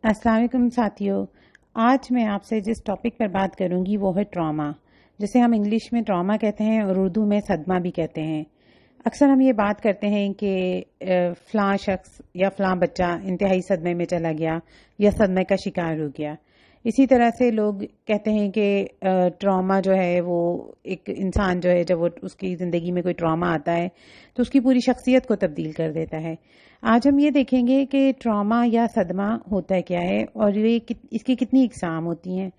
अस्सलाम वालेकुम साथियों। आज मैं आपसे जिस टॉपिक पर बात करूंगी वो है ट्रॉमा, जिसे हम इंग्लिश में ट्रॉमा कहते हैं और उर्दू में सदमा भी कहते हैं। अक्सर हम ये बात करते हैं कि फ़लाँ शख्स या फ़लाँ बच्चा इंतहाई सदमे में चला गया या सदमे का शिकार हो गया। इसी तरह से लोग कहते हैं कि ट्रॉमा जो है वो एक इंसान जो है जब वो उसकी ज़िंदगी में कोई ट्रॉमा आता है तो उसकी पूरी शख्सियत को तब्दील कर देता है। आज हम ये देखेंगे कि ट्रॉमा या सदमा होता है क्या है और इसकी कितनी इकसाम होती हैं।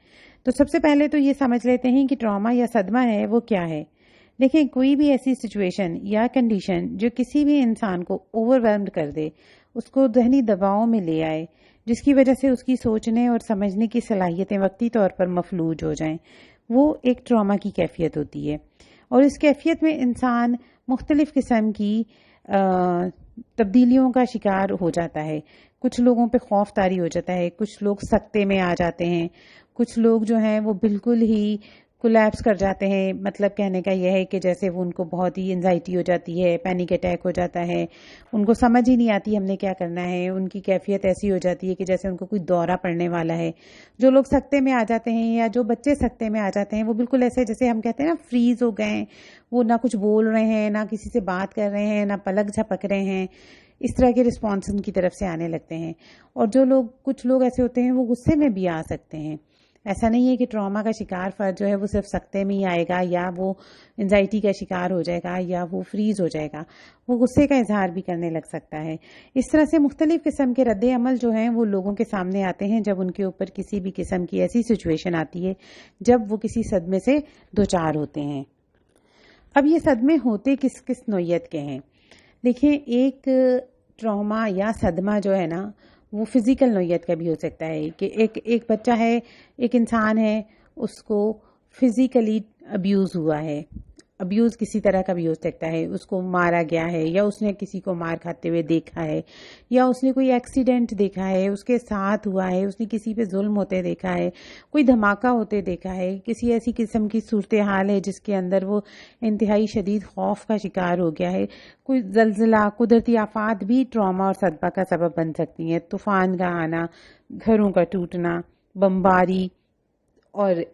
तो सबसे पहले तो ये समझ लेते हैं कि ट्रॉमा या सदमा है वो क्या है। देखिए, कोई भी ऐसी सिचुएशन या कंडीशन जो किसी भी इंसान को ओवरवेल्म्ड कर दे, उसको ज़हनी दबाव में ले आए, जिसकी वजह से उसकी सोचने और समझने की सलाहियतें वक्ती तौर पर मफलूज हो जाएं, वो एक ट्रॉमा की कैफियत होती है। और इस कैफियत में इंसान मुख्तलिफ किस्म की तब्दीलियों का शिकार हो जाता है। कुछ लोगों पे खौफ तारी हो जाता है, कुछ लोग सकते में आ जाते हैं, कुछ लोग जो हैं वो बिल्कुल ही कोलैप्स कर जाते हैं। मतलब कहने का यह है कि जैसे वो उनको बहुत ही एंजाइटी हो जाती है, पैनिक अटैक हो जाता है, उनको समझ ही नहीं आती हमने क्या करना है। उनकी कैफियत ऐसी हो जाती है कि जैसे उनको कोई दौरा पड़ने वाला है। जो लोग सकते में आ जाते हैं या जो बच्चे सकते में आ जाते हैं वो बिल्कुल ऐसे जैसे हम कहते हैं ना, फ्रीज हो गए। वो ना कुछ बोल रहे हैं, ना किसी से बात कर रहे हैं, ना पलक झपक रहे हैं। इस तरह के रिस्पॉन्स उनकी तरफ से आने लगते हैं। और जो लोग, कुछ लोग ऐसे होते हैं वो गुस्से में भी आ सकते हैं। ऐसा नहीं है कि ट्रॉमा का शिकार फर्द जो है वो सिर्फ सकते में ही आएगा या वो एंजाइटी का शिकार हो जाएगा या वो फ्रीज हो जाएगा। वो गुस्से का इजहार भी करने लग सकता है। इस तरह से मुख्तलिफ किस्म के रद्द अमल जो हैं वो लोगों के सामने आते हैं जब उनके ऊपर किसी भी किस्म की ऐसी सिचुएशन आती है जब वो किसी सदमे से दो चार होते हैं। अब ये सदमे होते किस किस नौयत के हैं? देखिए, एक ट्रॉमा या सदमा जो है ना वो फिज़िकल नौयत का भी हो सकता है कि एक बच्चा है, एक इंसान है, उसको फिज़िकली अब्यूज़ हुआ है। अब्यूज़ किसी तरह का भी हो सकता है, उसको मारा गया है या उसने किसी को मार खाते हुए देखा है या उसने कोई एक्सीडेंट देखा है उसके साथ हुआ है, उसने किसी पे जुल्म होते देखा है, कोई धमाका होते देखा है, किसी ऐसी किस्म की सूरत हाल है जिसके अंदर वो इंतहाई शदीद खौफ का शिकार हो गया है। कोई जल्जला, कुदरती आफात भी ट्रॉमा और सदमा का सबब बन सकती हैं। तूफान का आना, घरों का टूटना, बमबारी और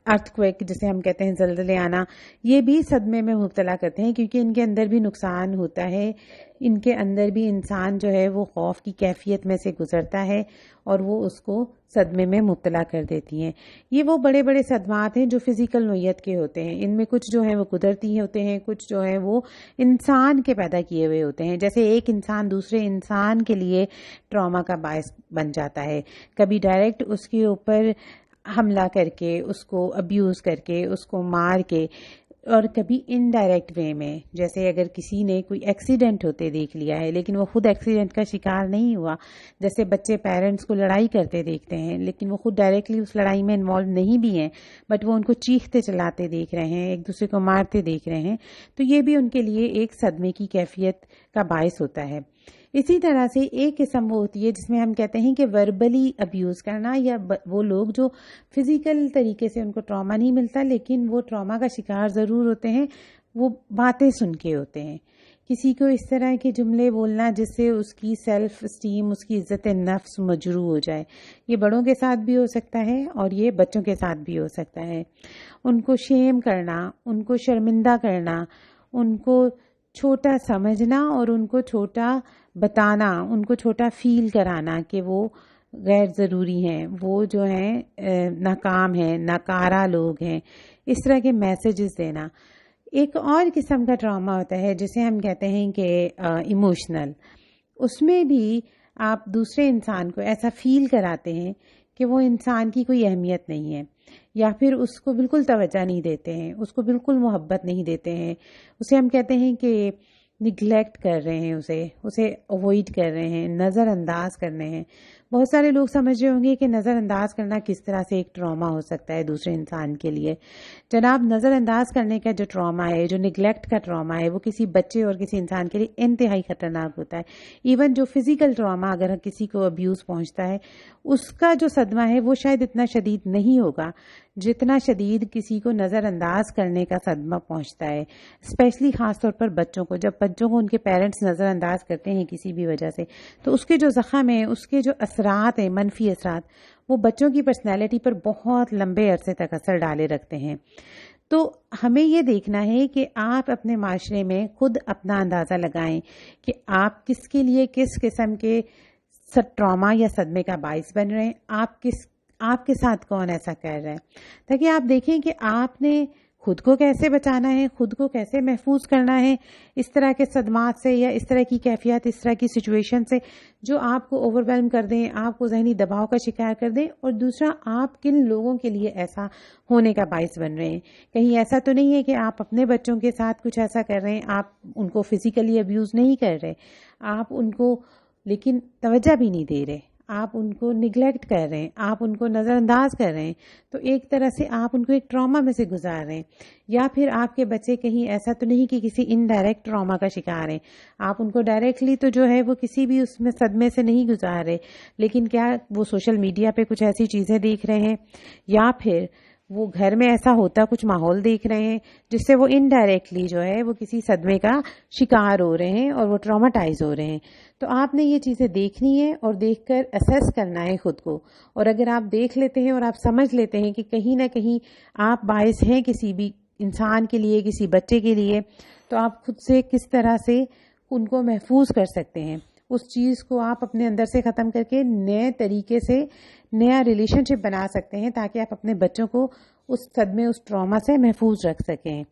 अर्थक्वेक जिसे हम कहते हैं, जलजले आना, ये भी सदमे में मुब्तला करते हैं क्योंकि इनके अंदर भी नुकसान होता है। इनके अंदर भी इंसान जो है वो खौफ की कैफियत में से गुजरता है और वो उसको सदमे में मुब्तला कर देती हैं। ये वो बड़े बड़े सदमात हैं जो फिज़िकल नौयत के होते हैं। इनमें कुछ जो है वो कुदरती होते हैं, कुछ जो है वो इंसान के पैदा किए हुए होते हैं। जैसे एक इंसान दूसरे इंसान के लिए ट्रॉमा का बायस बन जाता है, कभी डायरेक्ट उसके ऊपर हमला करके, उसको अब्यूज़ करके, उसको मार के, और कभी इनडायरेक्ट वे में। जैसे अगर किसी ने कोई एक्सीडेंट होते देख लिया है लेकिन वो खुद एक्सीडेंट का शिकार नहीं हुआ, जैसे बच्चे पेरेंट्स को लड़ाई करते देखते हैं लेकिन वो खुद डायरेक्टली उस लड़ाई में इन्वॉल्व नहीं भी हैं, बट वो उनको चीखते चलाते देख रहे हैं, एक दूसरे को मारते देख रहे हैं, तो ये भी उनके लिए एक सदमे की कैफियत का बायस होता है। इसी तरह से एक किस्म वो होती है जिसमें हम कहते हैं कि वर्बली अब्यूज़ करना, या वो लोग जो फिज़िकल तरीके से उनको ट्रॉमा नहीं मिलता लेकिन वो ट्रॉमा का शिकार ज़रूर होते हैं। वो बातें सुन के होते हैं, किसी को इस तरह के जुमले बोलना जिससे उसकी सेल्फ स्टीम, उसकी इज़्ज़त नफ्स मजरू हो जाए। ये बड़ों के साथ भी हो सकता है और ये बच्चों के साथ भी हो सकता है। उनको शेम करना, उनको शर्मिंदा करना, उनको छोटा समझना और उनको छोटा बताना, उनको छोटा फील कराना कि वो गैर ज़रूरी हैं, वो जो हैं नाकाम हैं, नाकारा लोग हैं, इस तरह के मैसेजेस देना। एक और किस्म का ट्रॉमा होता है जिसे हम कहते हैं कि इमोशनल। उसमें भी आप दूसरे इंसान को ऐसा फील कराते हैं कि वो इंसान की कोई अहमियत नहीं है, या फिर उसको बिल्कुल तवज्जो नहीं देते हैं, उसको बिल्कुल मोहब्बत नहीं देते हैं। उसे हम कहते हैं कि निगलेक्ट कर रहे हैं, उसे अवॉइड कर रहे हैं, नज़रअंदाज कर रहे हैं। बहुत सारे लोग समझ रहे होंगे कि नज़रअंदाज करना किस तरह से एक ट्रॉमा हो सकता है दूसरे इंसान के लिए। जनाब, नज़रअंदाज करने का जो ट्रॉमा है, जो निगलेक्ट का ट्रॉमा है, वो किसी बच्चे और किसी इंसान के लिए इंतहाई ख़तरनाक होता है। इवन जो फिज़िकल ट्रॉमा, अगर किसी को अब्यूज़ पहुंचता है, उसका जो सदमा है वो शायद इतना शदीद नहीं होगा जितना शदीद किसी को नज़रअंदाज करने का सदमा पहुंचता है। स्पेशली ख़ास तौर पर बच्चों को, जब بچوں کو ان کے پیرنٹس نظر انداز کرتے ہیں کسی بھی وجہ سے، تو اس کے جو زخم ہیں، اس کے جو اثرات ہیں، منفی اثرات، وہ بچوں کی پرسنالٹی پر بہت لمبے عرصے تک اثر ڈالے رکھتے ہیں۔ تو ہمیں یہ دیکھنا ہے کہ آپ اپنے معاشرے میں خود اپنا اندازہ لگائیں کہ آپ کس کے لیے کس قسم کے ٹراما یا صدمے کا باعث بن رہے ہیں، آپ کے ساتھ کون ایسا کر رہا ہے، تاکہ آپ دیکھیں کہ آپ نے خود کو کیسے بچانا ہے، خود کو کیسے محفوظ کرنا ہے اس طرح کے صدمات سے یا اس طرح کی کیفیات، اس طرح کی سچویشن سے جو آپ کو اوور ویلم کر دیں، آپ کو ذہنی دباؤ کا شکار کر دیں۔ اور دوسرا، آپ کن لوگوں کے لیے ایسا ہونے کا باعث بن رہے ہیں۔ کہیں ایسا تو نہیں ہے کہ آپ اپنے بچوں کے ساتھ کچھ ایسا کر رہے ہیں، آپ ان کو فزیکلی ابیوز نہیں کر رہے، آپ ان کو لیکن توجہ بھی نہیں دے رہے، آپ ان کو نگلیکٹ کر رہے ہیں، آپ ان کو نظر انداز کر رہے ہیں، تو ایک طرح سے آپ ان کو ایک ٹراما میں سے گزار رہے ہیں۔ یا پھر آپ کے بچے کہیں ایسا تو نہیں کہ کسی انڈائریکٹ ٹراما کا شکار ہیں، آپ ان کو ڈائریکٹلی تو جو ہے وہ کسی بھی اس میں صدمے سے نہیں گزار رہے، لیکن کیا وہ سوشل میڈیا پہ کچھ ایسی چیزیں دیکھ رہے ہیں، یا پھر وہ گھر میں ایسا ہوتا کچھ ماحول دیکھ رہے ہیں جس سے وہ انڈائریکٹلی جو ہے وہ کسی صدمے کا شکار ہو رہے ہیں اور وہ ٹراماٹائز ہو رہے ہیں۔ تو آپ نے یہ چیزیں دیکھنی ہے اور دیکھ کر اسیس کرنا ہے خود کو، اور اگر آپ دیکھ لیتے ہیں اور آپ سمجھ لیتے ہیں کہ کہیں نہ کہیں آپ باعث ہیں کسی بھی انسان کے لیے، کسی بچے کے لیے، تو آپ خود سے کس طرح سے ان کو محفوظ کر سکتے ہیں، اس چیز کو آپ اپنے اندر سے ختم کر کے نئے طریقے سے نیا ریلیشن شپ بنا سکتے ہیں، تاکہ آپ اپنے بچوں کو اس صدمے، اس ٹراما سے محفوظ رکھ سکیں۔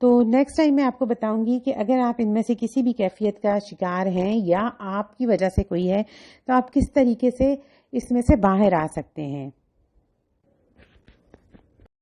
تو نیکسٹ ٹائم میں آپ کو بتاؤں گی کہ اگر آپ ان میں سے کسی بھی کیفیت کا شکار ہیں یا آپ کی وجہ سے کوئی ہے، تو آپ کس طریقے سے اس میں سے باہر آ سکتے ہیں۔